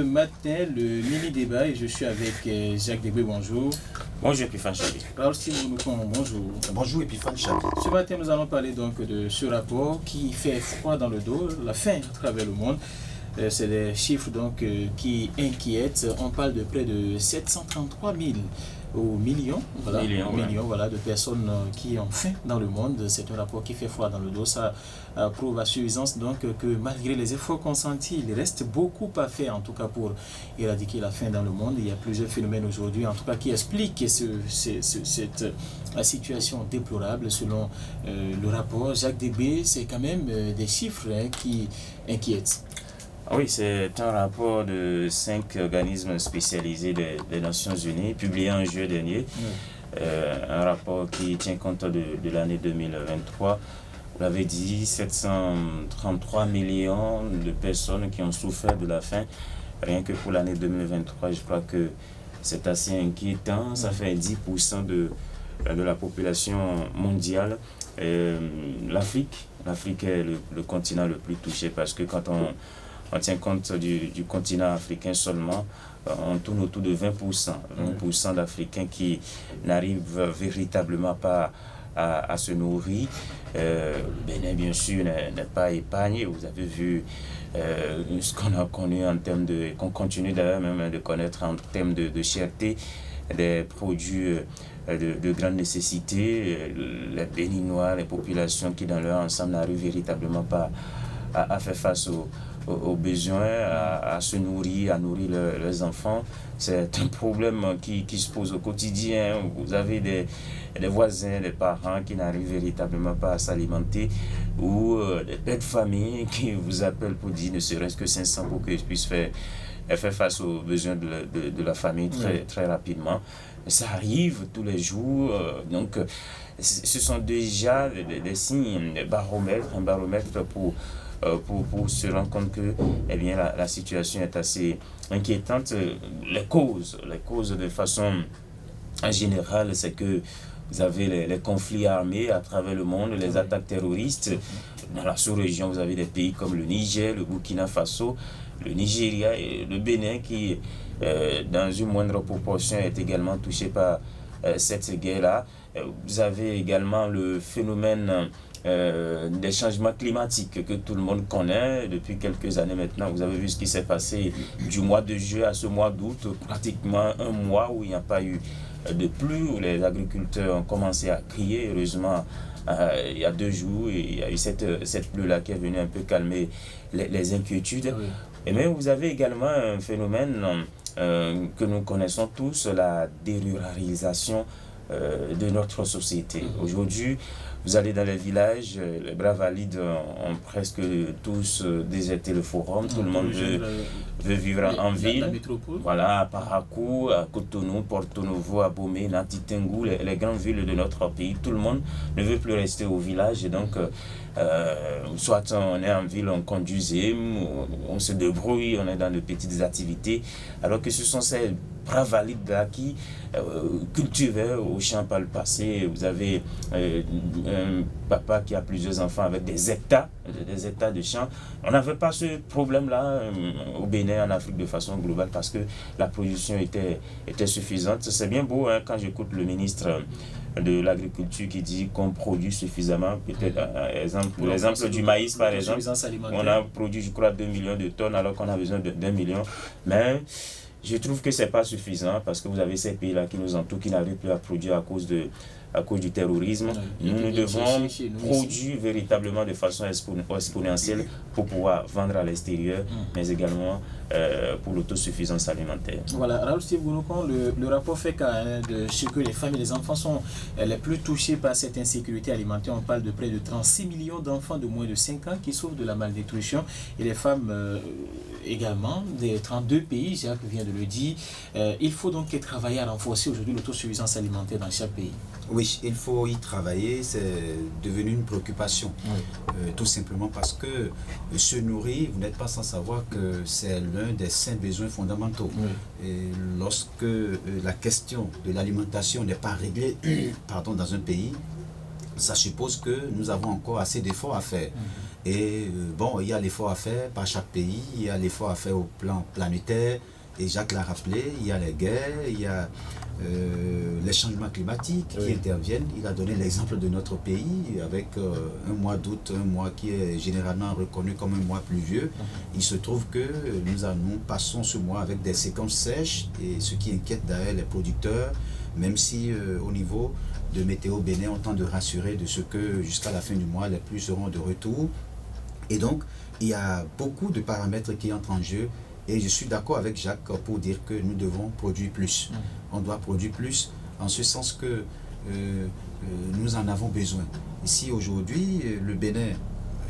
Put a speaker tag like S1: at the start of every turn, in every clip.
S1: Ce matin, le mini-débat, et je suis avec Jacques Debré, bonjour.
S2: Bonjour Epiphane Chabi.
S1: Raoul Steve-Bounoucon, bonjour.
S3: Bonjour Epiphane Chabi.
S1: Ce matin, nous allons parler donc de ce rapport qui fait froid dans le dos, la faim à travers le monde. C'est des chiffres donc qui inquiètent. On parle de près de 733 000 ou millions, voilà, de personnes qui ont faim dans le monde. C'est un rapport qui fait froid dans le dos. Ça prouve à suffisance donc que malgré les efforts consentis, il reste beaucoup à faire en tout cas pour éradiquer la faim dans le monde. Il y a plusieurs phénomènes aujourd'hui en tout cas qui expliquent cette situation déplorable selon le rapport. Jacques Debré, c'est quand même des chiffres qui inquiètent.
S2: Oui, c'est un rapport de 5 organismes spécialisés des Nations Unies, publié en juillet dernier. Un rapport qui tient compte de l'année 2023. Vous l'avez dit, 733 millions de personnes qui ont souffert de la faim. Rien que pour l'année 2023, je crois que c'est assez inquiétant. Ça fait 10% de la population mondiale. L'Afrique est le continent le plus touché parce que quand on tient compte du continent africain seulement, on tourne autour de 20% d'Africains qui n'arrivent véritablement pas à se nourrir. Bénin, bien sûr, n'est pas épargné. Vous avez vu ce qu'on a connu en termes de, qu'on continue d'ailleurs même de connaître en termes de cherté des produits de grande nécessité. Les Béninois, les populations qui dans leur ensemble n'arrivent véritablement pas à faire face aux besoins, à se nourrir, à nourrir leurs enfants. C'est un problème qui se pose au quotidien. Vous avez des voisins, des parents qui n'arrivent véritablement pas à s'alimenter ou des pères de famille qui vous appellent pour dire ne serait-ce que 500 pour qu'ils puissent faire face aux besoins de la famille très rapidement. Ça arrive tous les jours. Donc, ce sont déjà des signes, des baromètres, un baromètre pour se rendre compte que la situation est assez inquiétante. Les causes de façon générale, c'est que vous avez les conflits armés à travers le monde, les attaques terroristes. Dans la sous-région, vous avez des pays comme le Niger, le Burkina Faso, le Nigeria et le Bénin qui, dans une moindre proportion, est également touché par cette guerre-là. Vous avez également le phénomène des changements climatiques que tout le monde connaît depuis quelques années maintenant. Vous avez vu ce qui s'est passé du mois de juillet à ce mois d'août, pratiquement un mois où il n'y a pas eu de pluie, où les agriculteurs ont commencé à crier. Heureusement, il y a 2 jours, il y a eu cette pluie-là qui est venue un peu calmer les inquiétudes. Oui. Et même vous avez également un phénomène que nous connaissons tous, la déruralisation de notre société. Aujourd'hui, vous allez dans les villages, les bras valides ont presque tous déserté le forum. Tout le monde veut vivre en ville. Voilà, à Parakou, à Cotonou, Porto Novo, à Bomé, Nati Tengou, les grandes villes de notre pays. Tout le monde ne veut plus rester au village. Et donc, soit on est en ville, on conduit, on se débrouille, on est dans de petites activités. Alors que ce sont ces bras valides là qui cultivaient au champ par le passé. Vous avez un papa qui a plusieurs enfants avec des hectares de champs. On n'avait pas ce problème-là au Bénin, en Afrique de façon globale, parce que la production était suffisante. C'est bien beau quand j'écoute le ministre de l'agriculture qui dit qu'on produit suffisamment, peut-être l'exemple du maïs par exemple, on a produit je crois 2 millions de tonnes alors qu'on a besoin d'1 million, mais je trouve que c'est pas suffisant parce que vous avez ces pays-là qui nous entourent, qui n'arrivent plus à produire à cause du terrorisme. Nous devons produire véritablement de façon exponentielle pour pouvoir vendre à l'extérieur, mais également pour l'autosuffisance alimentaire.
S1: Voilà, Raoul Steve-Bounoucon, le rapport fait cas de ce que les femmes et les enfants sont les plus touchés par cette insécurité alimentaire. On parle de près de 36 millions d'enfants de moins de 5 ans qui souffrent de la malnutrition et les femmes également des 32 pays, Jacques vient de le dire. Il faut donc travailler à renforcer aujourd'hui l'autosuffisance alimentaire dans chaque pays.
S3: Oui, il faut y travailler, c'est devenu une préoccupation. Tout simplement parce que se nourrir, vous n'êtes pas sans savoir que c'est l'un des 5 besoins fondamentaux. Et lorsque la question de l'alimentation n'est pas réglée dans un pays, ça suppose que nous avons encore assez d'efforts à faire. Et bon, il y a l'effort à faire par chaque pays, il y a l'effort à faire au plan planétaire, et Jacques l'a rappelé, il y a les guerres, il y a les changements climatiques qui interviennent. Il a donné l'exemple de notre pays avec un mois d'août, un mois qui est généralement reconnu comme un mois pluvieux. Il se trouve que nous passons ce mois avec des séquences sèches, et ce qui inquiète d'ailleurs les producteurs, même si au niveau de Météo Bénin, on tente de rassurer de ce que jusqu'à la fin du mois, les pluies seront de retour. Et donc, il y a beaucoup de paramètres qui entrent en jeu. Et je suis d'accord avec Jacques pour dire que nous devons produire plus. On doit produire plus en ce sens que nous en avons besoin. Ici, aujourd'hui, le Bénin,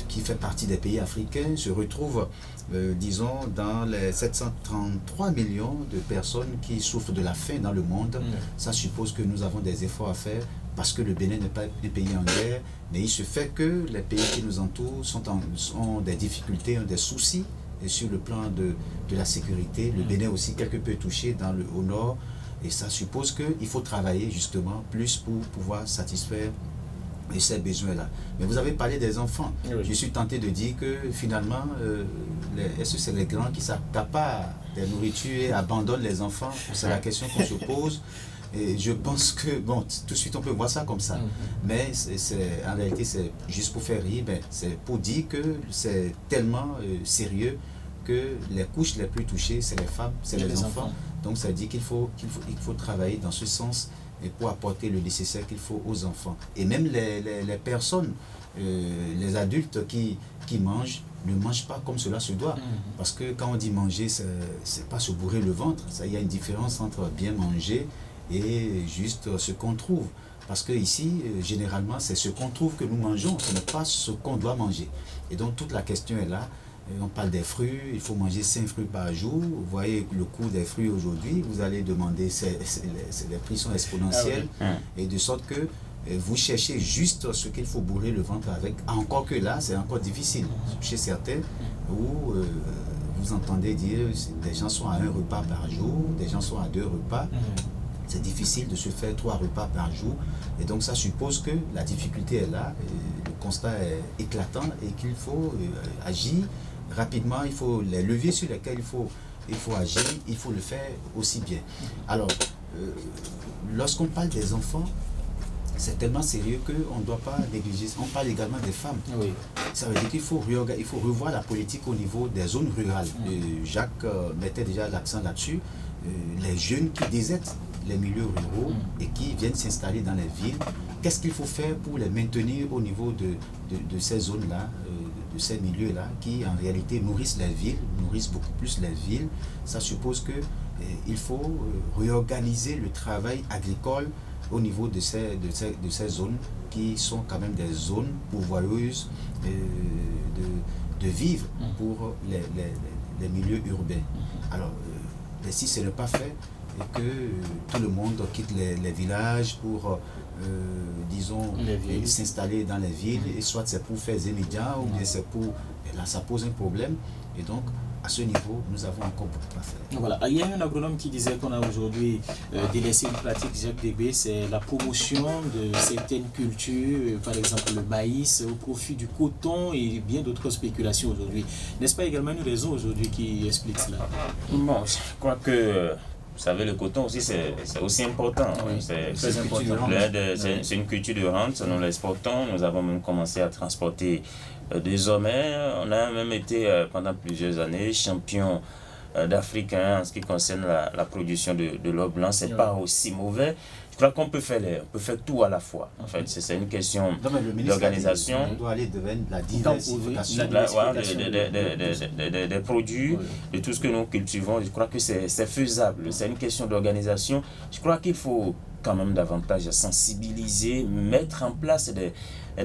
S3: qui fait partie des pays africains, se retrouve, disons, dans les 733 millions de personnes qui souffrent de la faim dans le monde. Ça suppose que nous avons des efforts à faire, parce que le Bénin n'est pas un pays en guerre, mais il se fait que les pays qui nous entourent ont des difficultés, ont des soucis. Et sur le plan de la sécurité, le Bénin aussi quelque peu touché au nord, et ça suppose qu'il faut travailler justement plus pour pouvoir satisfaire ces besoins-là. Mais vous avez parlé des enfants. Je suis tenté de dire que finalement, est-ce que c'est les grands qui s'accaparent de nourriture et abandonnent les enfants? C'est la question qu'on se pose. Et je pense que, bon, tout de suite on peut voir ça comme ça, mais en réalité c'est juste pour faire rire, mais c'est pour dire que c'est tellement sérieux que les couches les plus touchées, c'est les femmes, c'est les enfants. Donc ça dit qu'il faut travailler dans ce sens, et pour apporter le nécessaire qu'il faut aux enfants. Et même les personnes, les adultes qui mangent, ne mangent pas comme cela se doit. Parce que quand on dit manger, c'est pas se bourrer le ventre. Il y a une différence entre bien manger et juste ce qu'on trouve. Parce que ici, généralement, c'est ce qu'on trouve que nous mangeons, ce n'est pas ce qu'on doit manger. Et donc toute la question est là. On parle des fruits, il faut manger 5 fruits par jour. Vous voyez le coût des fruits aujourd'hui, vous allez demander, les prix sont exponentiels. Et de sorte que vous cherchez juste ce qu'il faut bourrer le ventre avec. Encore que là, c'est encore difficile chez certains, où vous entendez dire des gens sont à 1 repas par jour, des gens sont à 2 repas. C'est difficile de se faire 3 repas par jour. Et donc ça suppose que la difficulté est là, le constat est éclatant, et qu'il faut agir rapidement. Il faut les leviers sur lesquels il faut agir, il faut le faire aussi bien. Alors, lorsqu'on parle des enfants, c'est tellement sérieux qu'on ne doit pas négliger. On parle également des femmes. Ça veut dire qu'il faut revoir la politique au niveau des zones rurales. Jacques mettait déjà l'accent là-dessus. Les jeunes qui désertent les milieux ruraux et qui viennent s'installer dans les villes, qu'est-ce qu'il faut faire pour les maintenir au niveau de ces zones-là, de ces milieux-là, qui en réalité nourrissent les villes, nourrissent beaucoup plus les villes. Ça suppose qu'il faut réorganiser le travail agricole au niveau de ces zones qui sont quand même des zones pourvoyeuses de vivre pour les milieux urbains. Alors, si ce n'est pas fait, et que tout le monde quitte les villages pour, disons, s'installer dans les villes, et soit c'est pour faire des médias, ou bien c'est pour... Et là, ça pose un problème. Et donc, à ce niveau, nous avons encore beaucoup à faire.
S1: Voilà. Il y a un agronome qui disait qu'on a aujourd'hui délaissé une pratique, Jacques Débé, c'est la promotion de certaines cultures, par exemple le maïs, au profit du coton et bien d'autres spéculations aujourd'hui. N'est-ce pas également une raison aujourd'hui qui explique cela?
S2: Bon, je crois que... Vous savez, le coton aussi, c'est aussi important. C'est une culture de rente. Nous l'exportons. Nous avons même commencé à transporter désormais. On a même été pendant plusieurs années champion d'Afrique en ce qui concerne la production de l'or blanc. C'est pas aussi mauvais. Je crois qu'on peut faire tout à la fois. En fait, c'est une question d'organisation.
S3: On doit aller devant la diversification
S2: des produits, de tout ce que nous cultivons. Je crois que c'est faisable. C'est une question d'organisation. Je crois qu'il faut quand même davantage sensibiliser, mettre en place des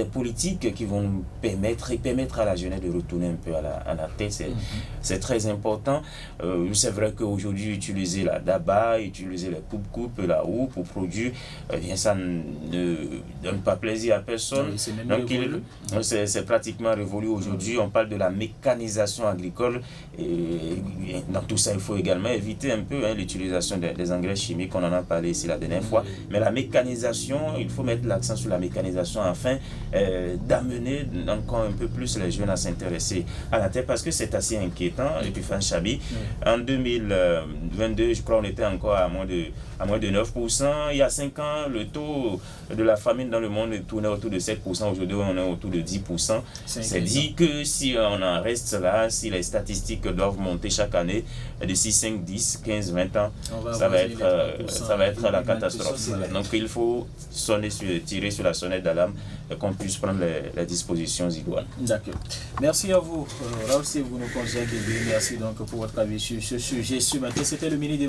S2: politiques qui vont nous permettre à la jeunesse de retourner un peu à la tête. C'est très important. C'est vrai qu'aujourd'hui, utiliser la daba, utiliser les coupes, la houe pour produire, ça ne donne pas plaisir à personne. Donc, c'est pratiquement révolu aujourd'hui. On parle de la mécanisation agricole. Et dans tout ça, il faut également éviter un peu l'utilisation des engrais chimiques. On en a parlé ici la dernière fois. Mais la mécanisation, il faut mettre l'accent sur la mécanisation afin d'amener encore un peu plus les jeunes à s'intéresser à la terre, parce que c'est assez inquiétant. Et puis Chabi, en 2022, je crois on était encore à moins de 9%. Il y a 5 ans, le taux de la famine dans le monde tournait autour de 7%. Aujourd'hui, on est autour de 10%. C'est dit que si on en reste là, si les statistiques doivent monter chaque année, d'ici 5, 10, 15, 20 ans, ça va être la catastrophe. Donc il faut tirer sur la sonnette d'alarme et qu'on puisse prendre les dispositions idoines.
S1: D'accord. Merci à vous, Raoul, si vous nous conseillez. Merci donc pour votre avis sur ce sujet ce matin. C'était le mini